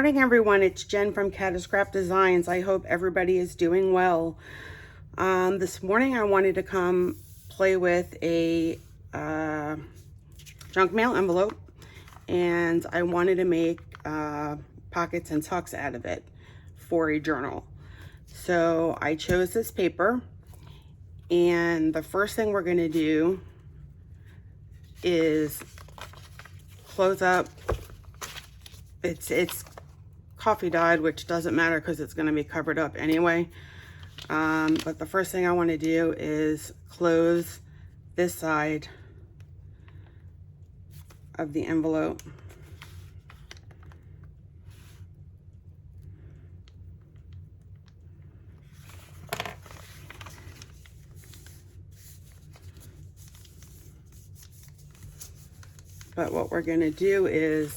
morning, everyone. It's Jen from Catascrapdesigns. I hope everybody is doing well. This morning I wanted to come play with a junk mail envelope, and I wanted to make pockets and tucks out of it for a journal. So I chose this paper, and the first thing we're going to do is close up. It's coffee dyed, which doesn't matter because it's going to be covered up anyway. But the first thing I want to do is close this side of the envelope. But what we're going to do is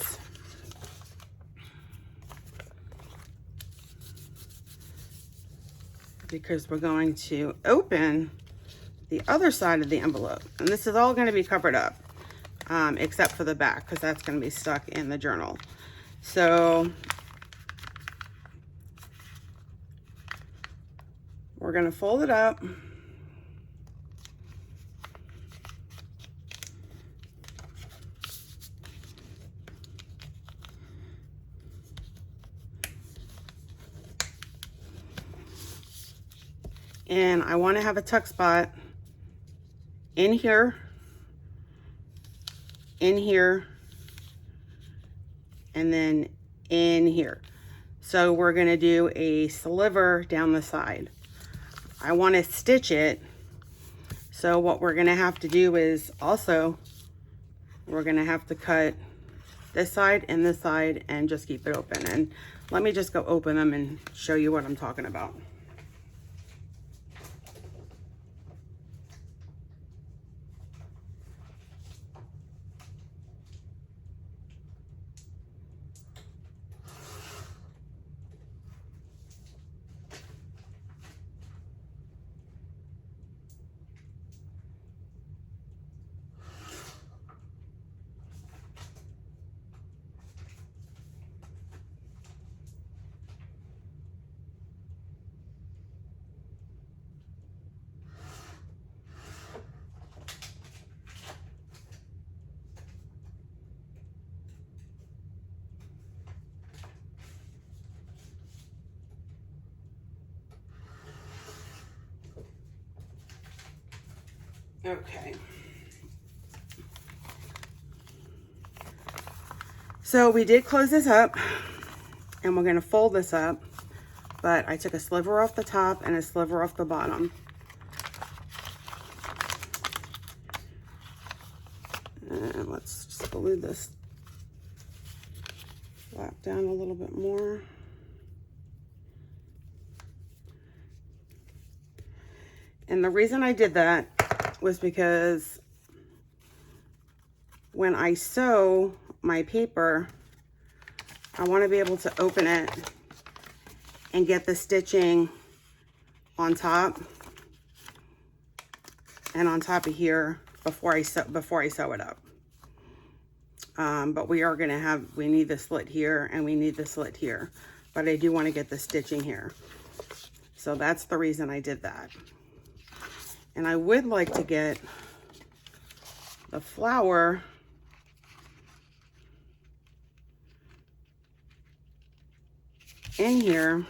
because we're going to open the other side of the envelope, and this is all going to be covered up except for the back, because that's going to be stuck in the journal. So we're going to fold it up, and I want to have a tuck spot in here, in here, and then in here. So we're going to do a sliver down the side. I want to stitch it. So what we're going to have to do is also, we're going to have to cut this side and this side and just keep it open. And let me just go open them and show you what I'm talking about. Okay. So we did close this up, and we're going to fold this up, but I took a sliver off the top and a sliver off the bottom. And let's just glue this flap down a little bit more. And the reason I did that was because when I sew my paper, I want to be able to open it and get the stitching on top and on top of here before I sew it up. But we need the slit here and we need the slit here, but I do want to get the stitching here. So that's the reason I did that. And I would like to get the flower in here,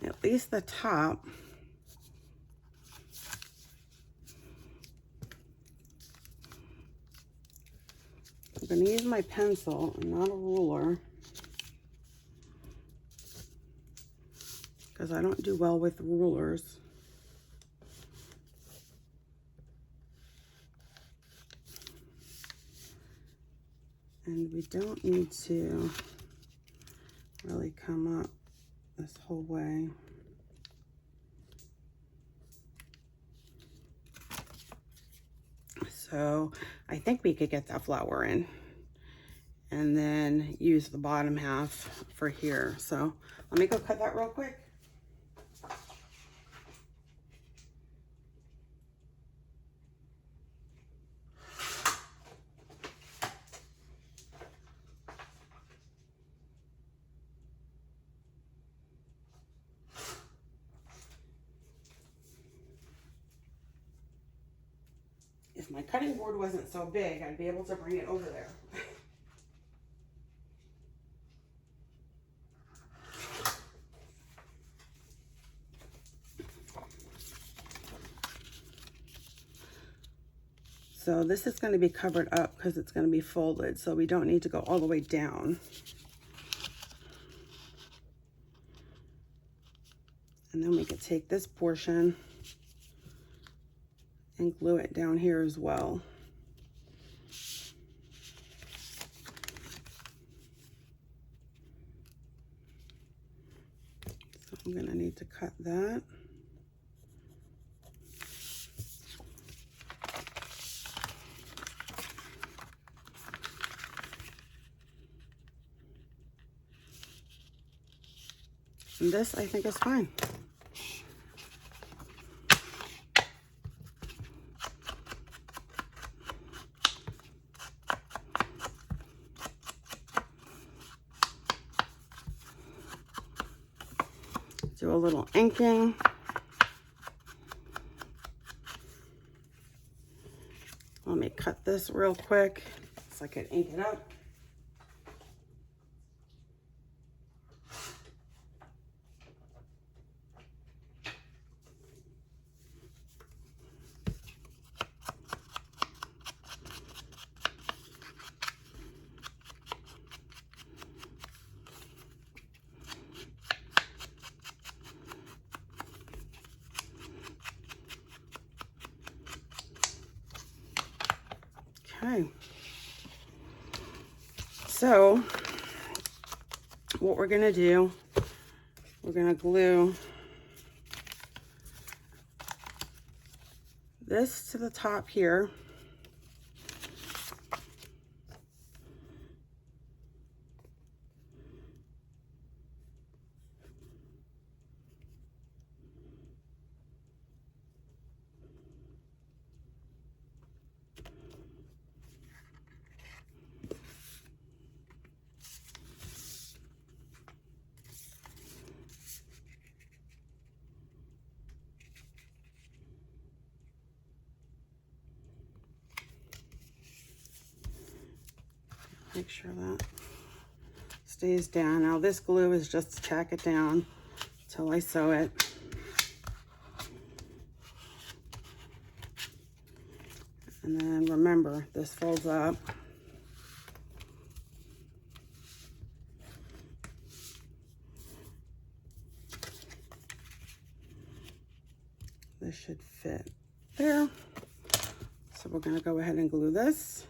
at least the top. I'm going to use my pencil and not a ruler, because I don't do well with rulers. And we don't need to really come up this whole way. So I think we could get that flower in and then use the bottom half for here. So let me go cut that real quick. my cutting board wasn't so big, I'd be able to bring it over there. So this is going to be covered up because it's going to be folded, so we don't need to go all the way down. And then we could take this portion and glue it down here as well. So I'm going to need to cut that. And this, I think, is fine. Do a little inking. Let me cut this real quick so I can ink it up. Okay, so what we're going to do, we're going to glue this to the top here. Make sure that stays down. Now this glue is just to tack it down until I sew it. And then remember, this folds up. This should fit there. So we're going to go ahead and glue this.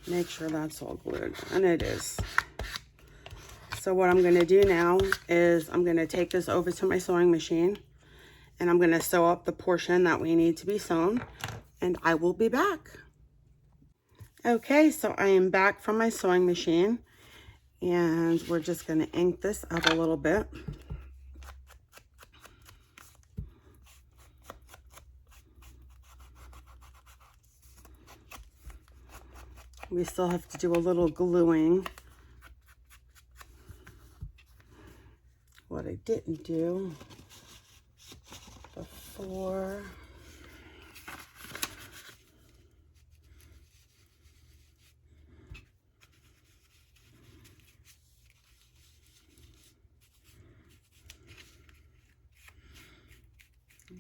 Make sure that's all glued, and it is. So what I'm going to do now is I'm going to take this over to my sewing machine, and I'm going to sew up the portion that we need to be sewn, and I will be back. Okay, so I am back from my sewing machine, and we're just going to ink this up a little bit. We still have to do a little gluing. What I didn't do before.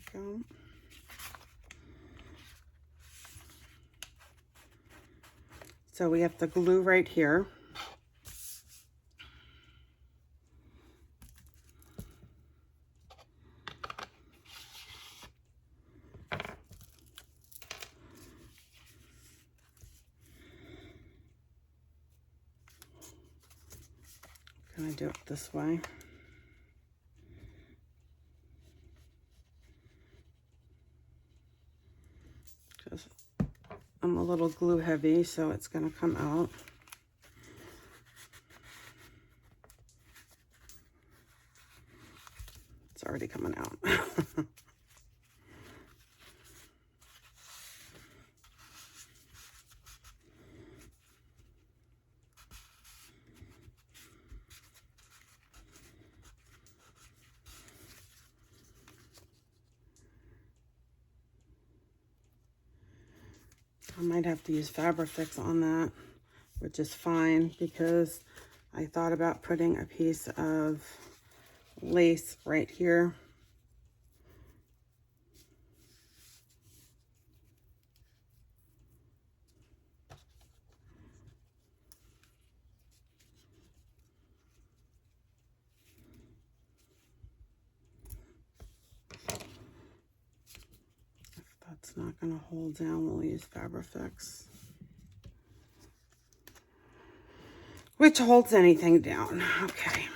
Okay. So we have the glue right here. I'm gonna do it this way. Just, I'm a little glue heavy, so it's gonna come out. It's already coming out. I might have to use Fabrifix on that, which is fine because I thought about putting a piece of lace right here. If that's not going to hold down, we'll use Fabrifix, which holds anything down. Okay.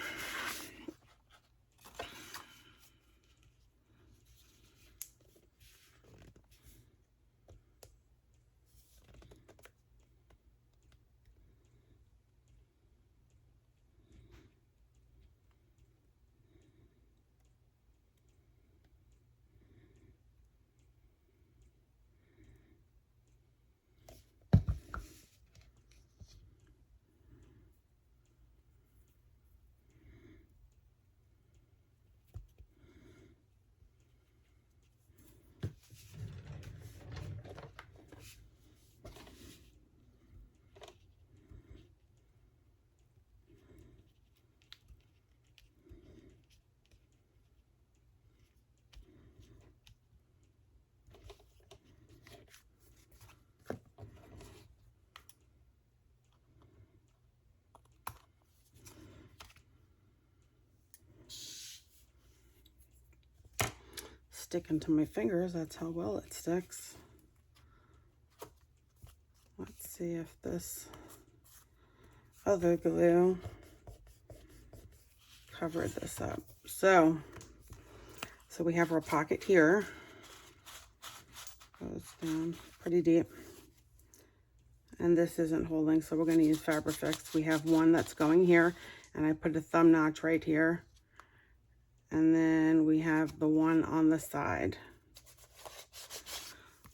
Sticking to my fingers, that's how well it sticks. Let's see if this other glue covered this up. So we have our pocket here. Goes down pretty deep. And this isn't holding, so we're going to use Fabrifix. We have one that's going here, and I put a thumb notch right here. And then we have the one on the side.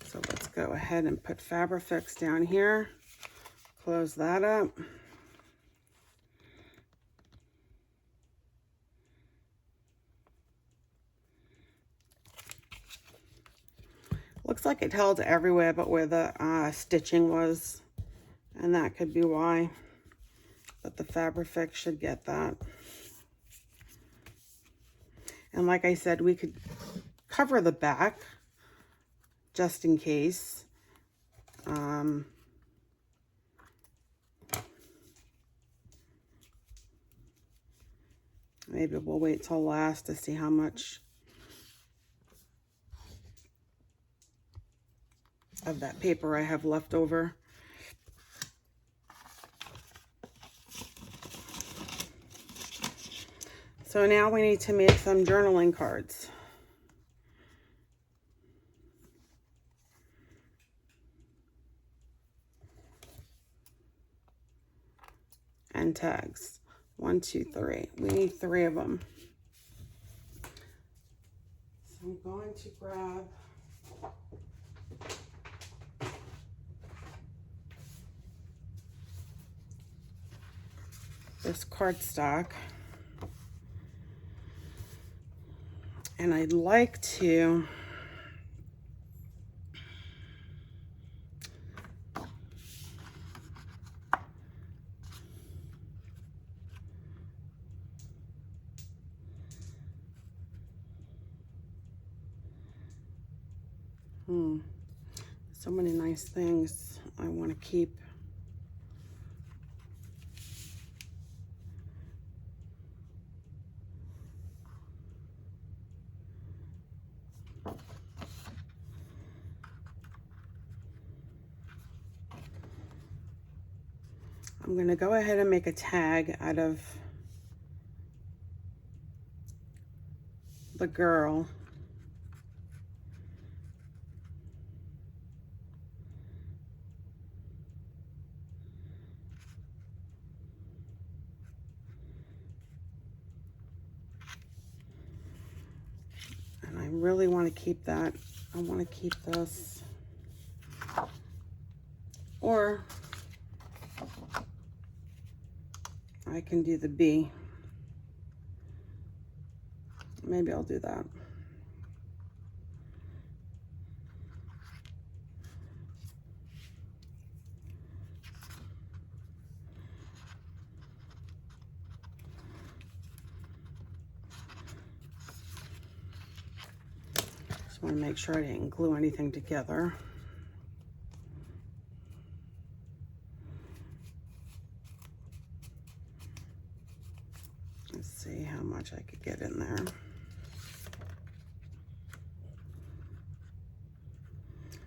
So let's go ahead and put Fabrifix down here. Close that up. Looks like it held everywhere but where the stitching was. And that could be why. But the Fabrifix should get that. And like I said, we could cover the back just in case. Maybe we'll wait till last to see how much of that paper I have left over. So now we need to make some journaling cards. And tags. 1, 2, 3. We need 3 of them. So I'm going to grab this cardstock. And I'd like to so many nice things I want to keep. I'm going to go ahead and make a tag out of the girl. And I really want to keep that. I want to keep this. Or I can do the B. Maybe I'll do that. Just want to make sure I didn't glue anything together. Let's see how much I could get in there.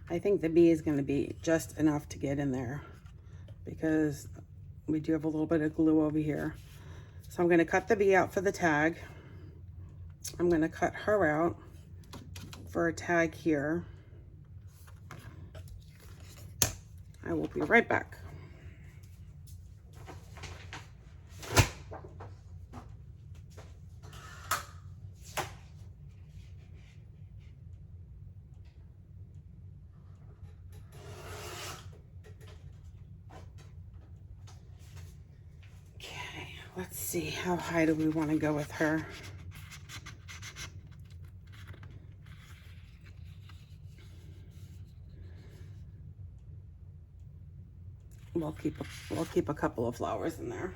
I think the B is going to be just enough to get in there because we do have a little bit of glue over here. So I'm going to cut the B out for the tag. I'm going to cut her out for a tag here. I will be right back. Let's see, how high do we want to go with her? We'll keep a couple of flowers in there.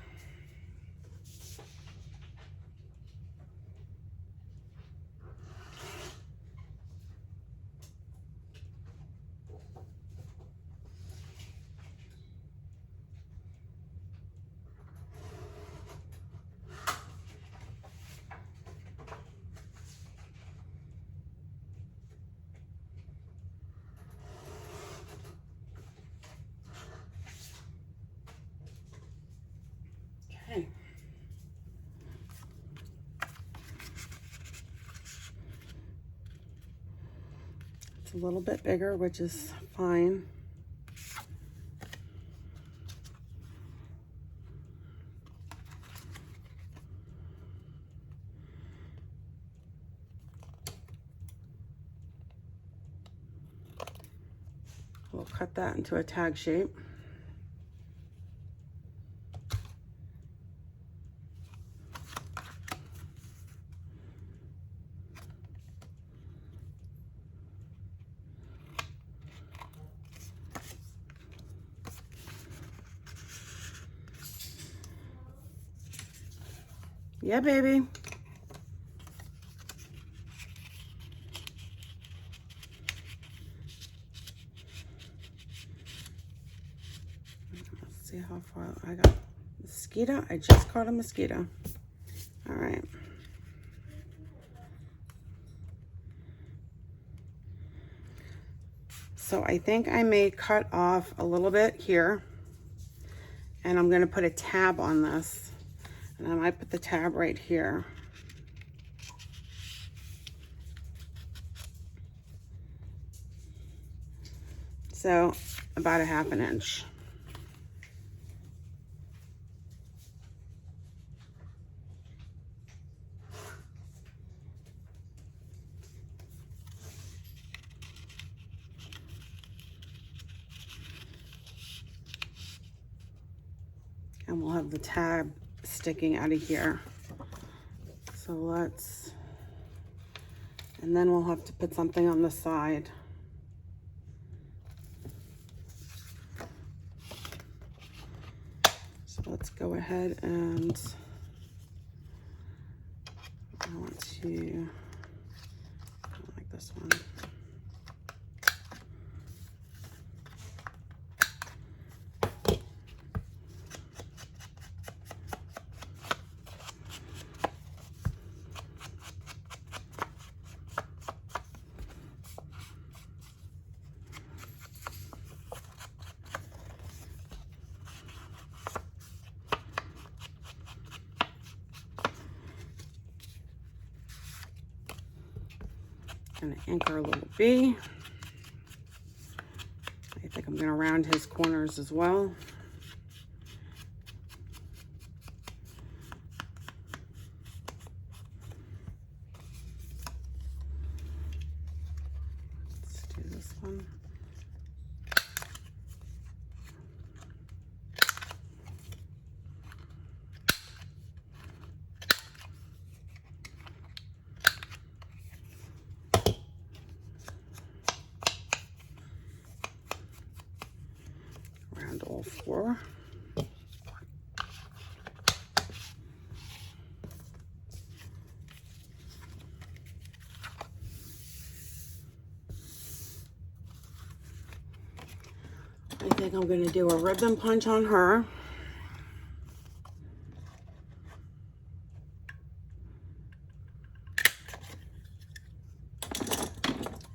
Okay. It's a little bit bigger, which is fine. We'll cut that into a tag shape. Yeah, baby. Let's see how far I got. Mosquito? I just caught a mosquito. All right. So I think I may cut off a little bit here, and I'm going to put a tab on this. And I might put the tab right here. So about a ½ inch. And we'll have the tab sticking out of here. So let's, and then we'll have to put something on the side. So let's go ahead and I want to, I like this one. Gonna ink our little bee. I think I'm gonna round his corners as well. Let's do this one. Round all four. I think I'm going to do a ribbon punch on her.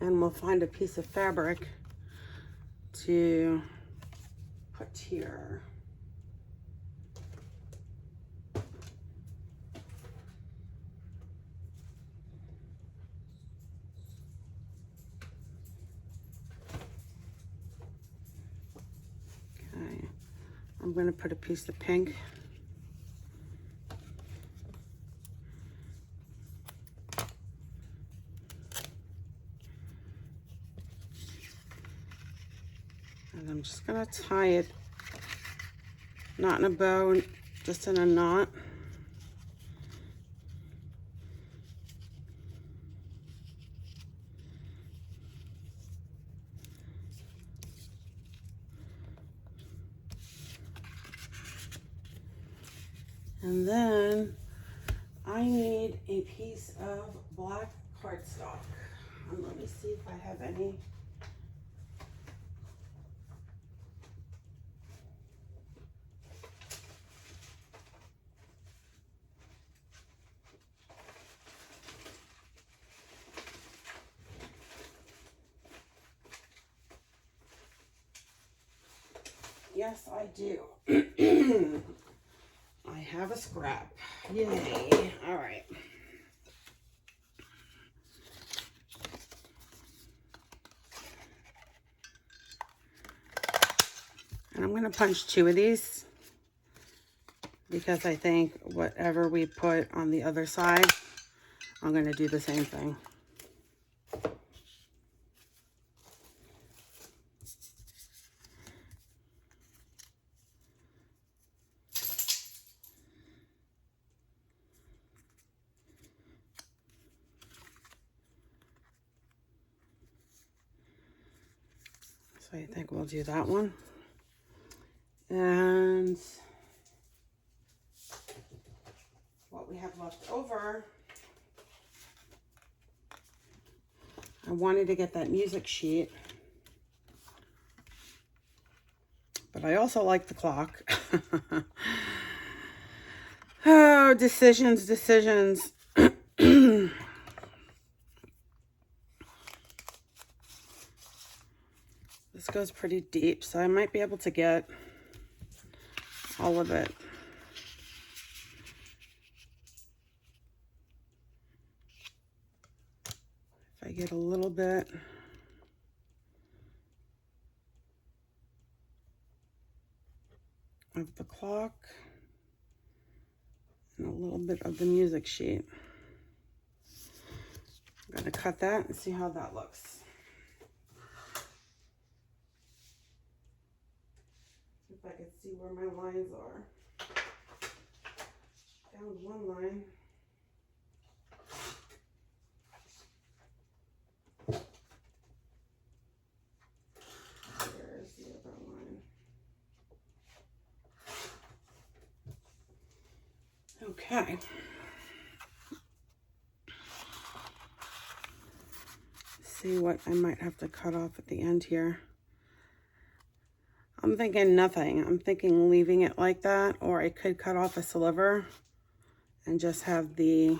And we'll find a piece of fabric to put here. Okay, I'm going to put a piece of pink. And I'm just going to tie it, not in a bow, just in a knot. And then I need a piece of black cardstock. Let me see if I have any. Yes, I do. I have a scrap. Yay. All right. And I'm going to punch 2 of these because I think whatever we put on the other side, I'm going to do the same thing. So I think we'll do that one. And what we have left over, I wanted to get that music sheet, but I also like the clock. Oh, decisions. This goes pretty deep, so I might be able to get all of it. If I get a little bit of the clock and a little bit of the music sheet. I'm going to cut that and see how that looks. If I can see where my lines are. Found one line. Where's the other line? Okay. See what I might have to cut off at the end here. I'm thinking nothing. I'm thinking leaving it like that, or I could cut off a sliver and just have the,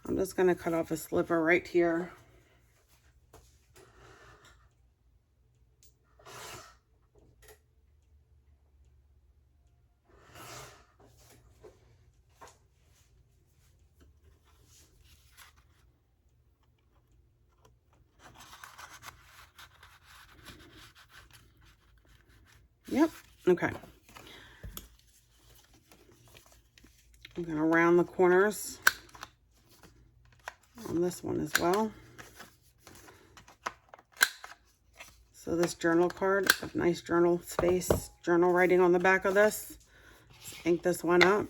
I'm just going to cut off a sliver right here. Yep. Okay. I'm going to round the corners on this one as well. So this journal card, a nice journal space, journal writing on the back of this. Let's ink this one up.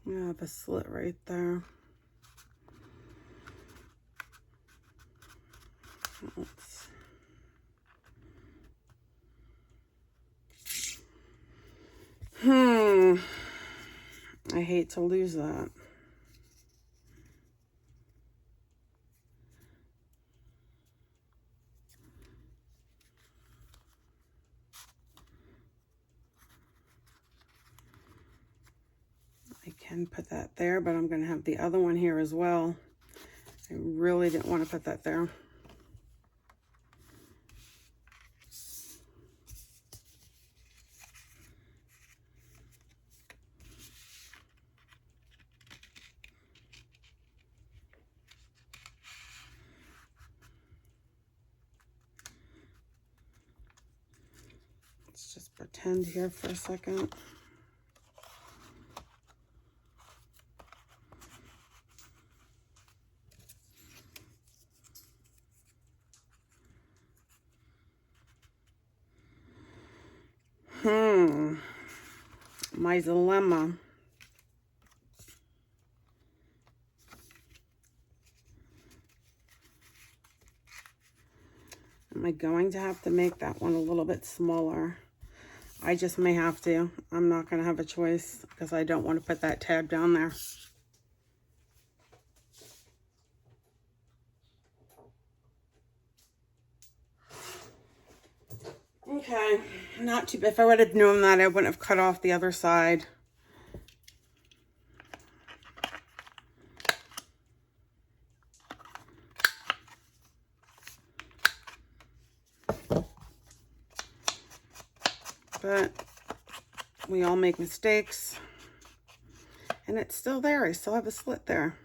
I have a slit right there. I hate to lose that. I can put that there, but I'm going to have the other one here as well. I really didn't want to put that there. Let's just pretend here for a second. My dilemma. Am I going to have to make that one a little bit smaller? I just may have to. I'm not going to have a choice because I don't want to put that tab down there. Okay, not too bad. If I would have known that, I wouldn't have cut off the other side. But we all make mistakes. And it's still there. I still have a slit there.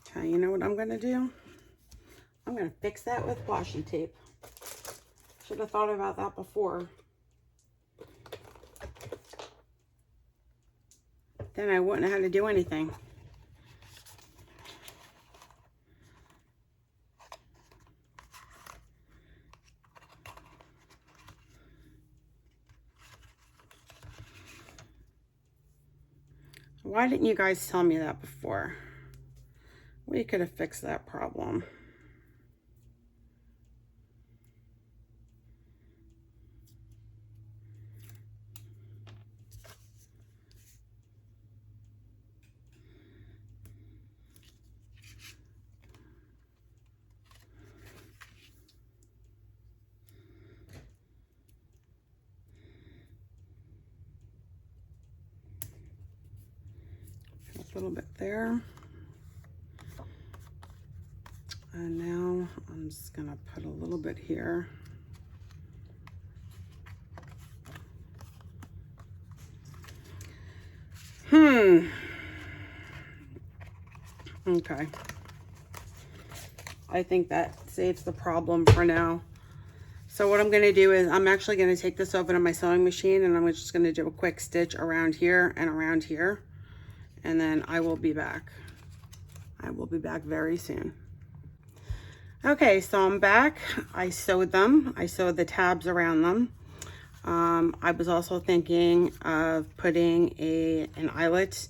Okay, you know what I'm going to do? I'm going to fix that with washi tape. Should have thought about that before. Then I wouldn't have had to do anything. Why didn't you guys tell me that before? We could have fixed that problem. A little bit there. And now I'm just going to put a little bit here. Okay. I think that saves the problem for now. So what I'm going to do is I'm actually going to take this over to my sewing machine and I'm just going to do a quick stitch around here and around here. And then I will be back. I will be back very soon. Okay, so I'm back. I sewed them. I sewed the tabs around them. I was also thinking of putting an eyelet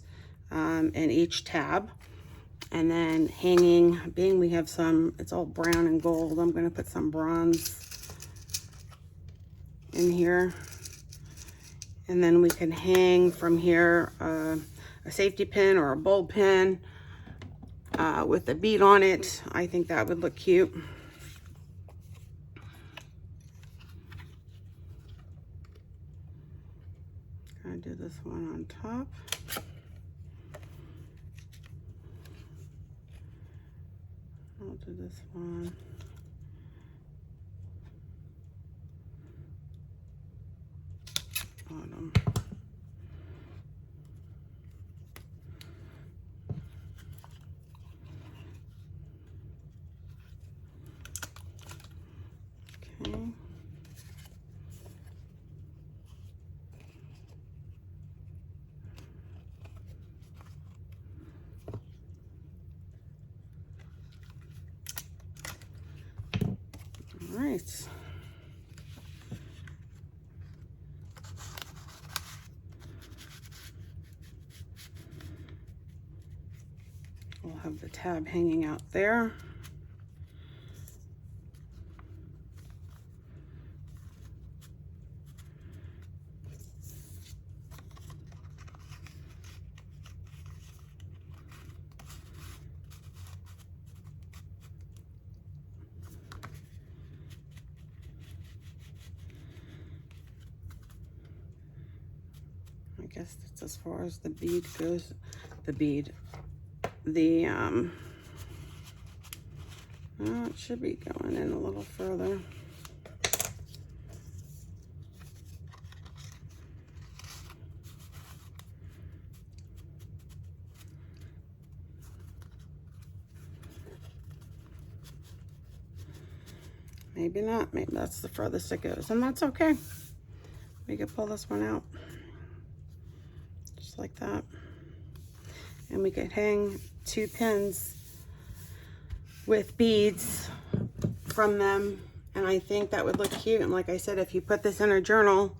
in each tab. And then hanging, being we have some, it's all brown and gold, I'm going to put some bronze in here. And then we can hang from here a safety pin or a bowl pin with a bead on it. I think that would look cute. do this one on top. I'll do this one. Bottom. Okay. All right. We'll have the tab hanging out there. I guess that's as far as the bead goes. The bead. Oh, it should be going in a little further. Maybe not. Maybe that's the furthest it goes, and that's okay. We could pull this one out just like that, and we could hang 2 pins with beads from them, and I think that would look cute. And like I said, if you put this in a journal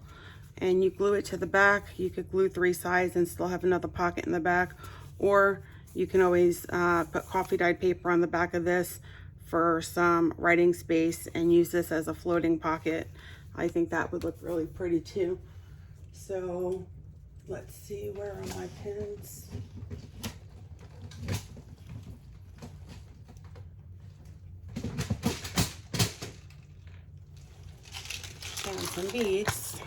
and you glue it to the back, you could glue 3 sides and still have another pocket in the back, or you can always put coffee dyed paper on the back of this for some writing space and use this as a floating pocket. I think that would look really pretty too. So let's see, where are my pins? And some beads.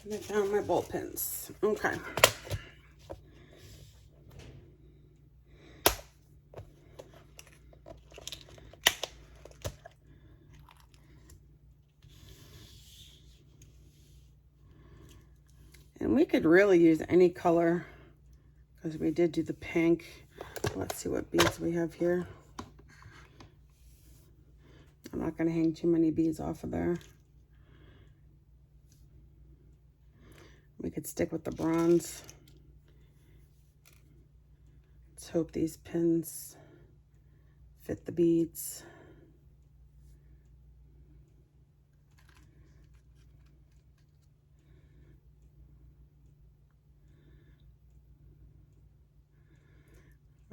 And I found my ball pins. Okay. And we could really use any color because we did do the pink. Let's see what beads we have here. I'm not going to hang too many beads off of there. We could stick with the bronze. Let's hope these pins fit the beads.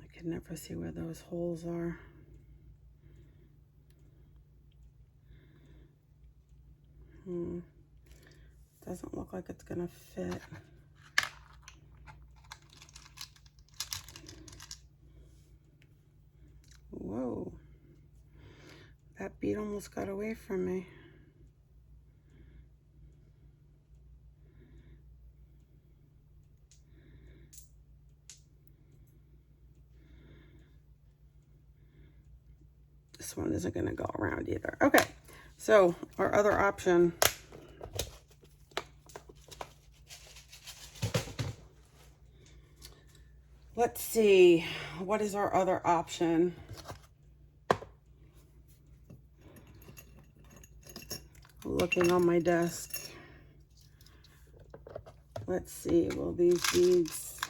I can never see where those holes are. Doesn't look like it's gonna fit. Whoa, that bead almost got away from me. This one isn't gonna go around either. Okay, so our other option, let's see, what is our other option? Looking on my desk. Let's see, will these beads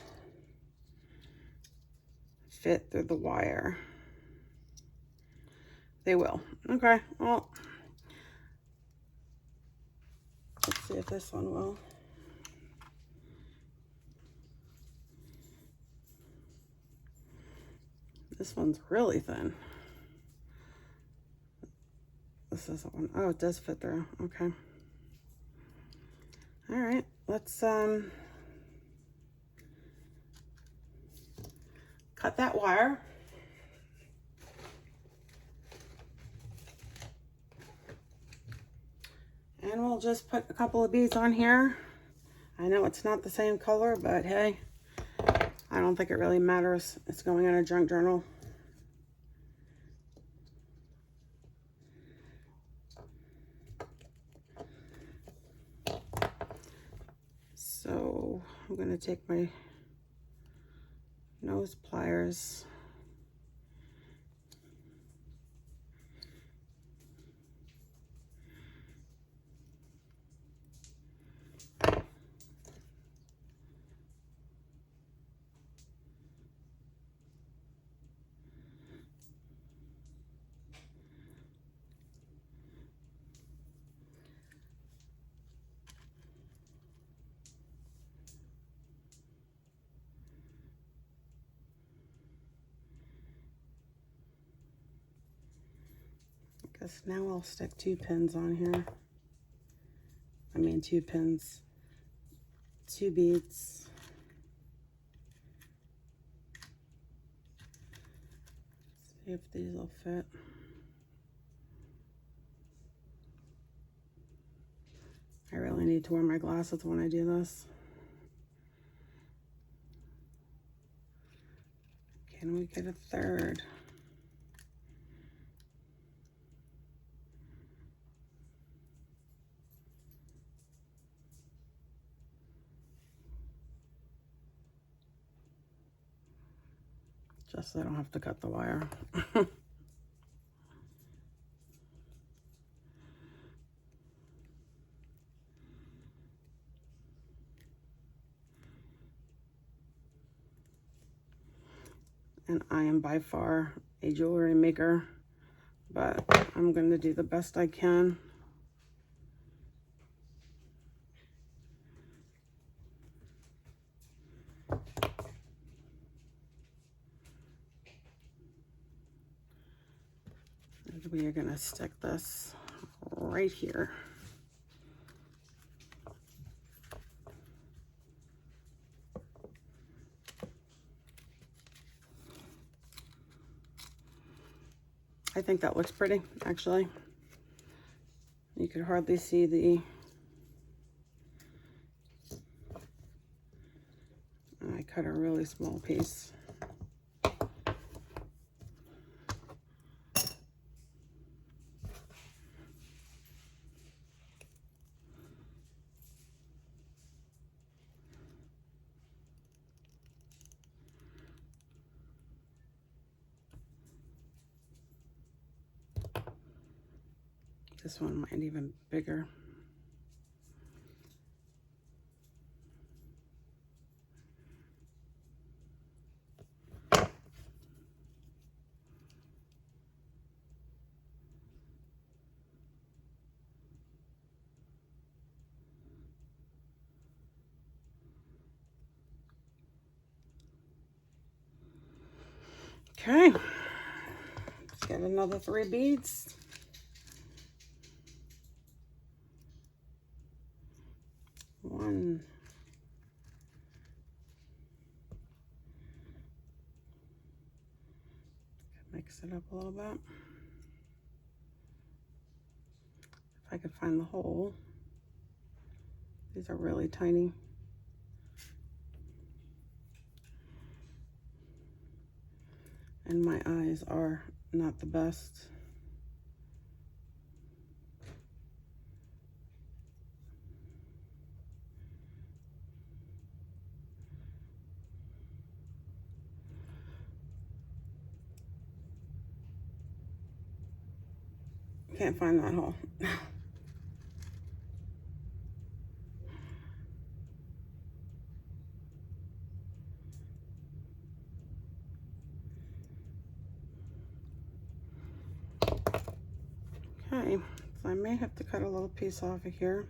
fit through the wire? They will. Okay, well, let's see if this one will. This one's really thin. this isn't one. Oh, it does fit through. Okay. All right, let's cut that wire. And we'll just put a couple of beads on here. I know it's not the same color, but hey, I don't think it really matters. It's going in a junk journal. So I'm going to take my nose pliers. I guess now I'll stick 2 pins on here. I mean 2 pins, 2 beads. See if these will fit. I really need to wear my glasses when I do this. Can we get a third? Just so I don't have to cut the wire. And I am by far a jewelry maker, but I'm going to do the best I can. And we are going to stick this right here. I think that looks pretty, actually. You could hardly see the... I cut a really small piece. This one might even bigger. Okay, let's get another 3 beads. One. Mix it up a little bit. If I could find the hole. These are really tiny. And my eyes are not the best. Can't find that hole. Okay, so I may have to cut a little piece off of here.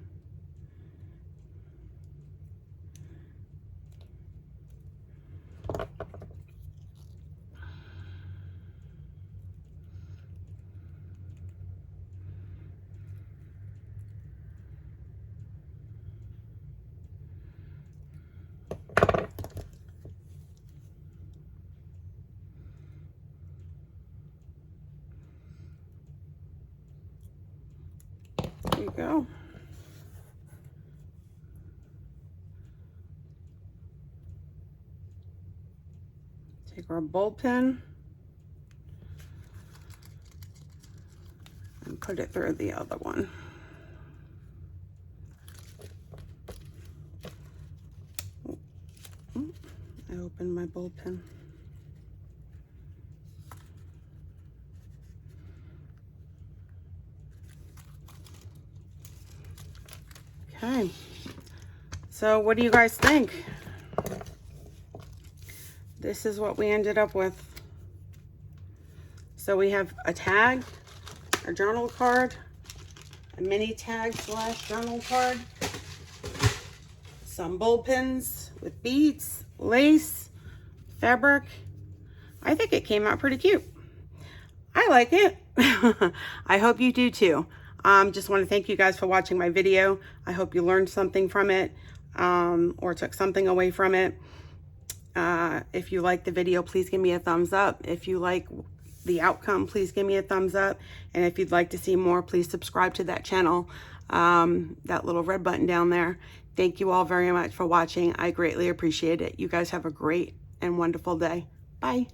you go. Take our ball pen and put it through the other one. I opened my ball pen. Okay, so what do you guys think? This is what we ended up with. So we have a tag, a journal card, a mini tag / journal card, some ball pins with beads, lace, fabric. I think it came out pretty cute. I like it. I hope you do too. Just want to thank you guys for watching my video. I hope you learned something from it, or took something away from it. If you like the video, please give me a thumbs up. If you like the outcome, please give me a thumbs up. And if you'd like to see more, please subscribe to that channel, that little red button down there. Thank you all very much for watching. I greatly appreciate it. You guys have a great and wonderful day. Bye.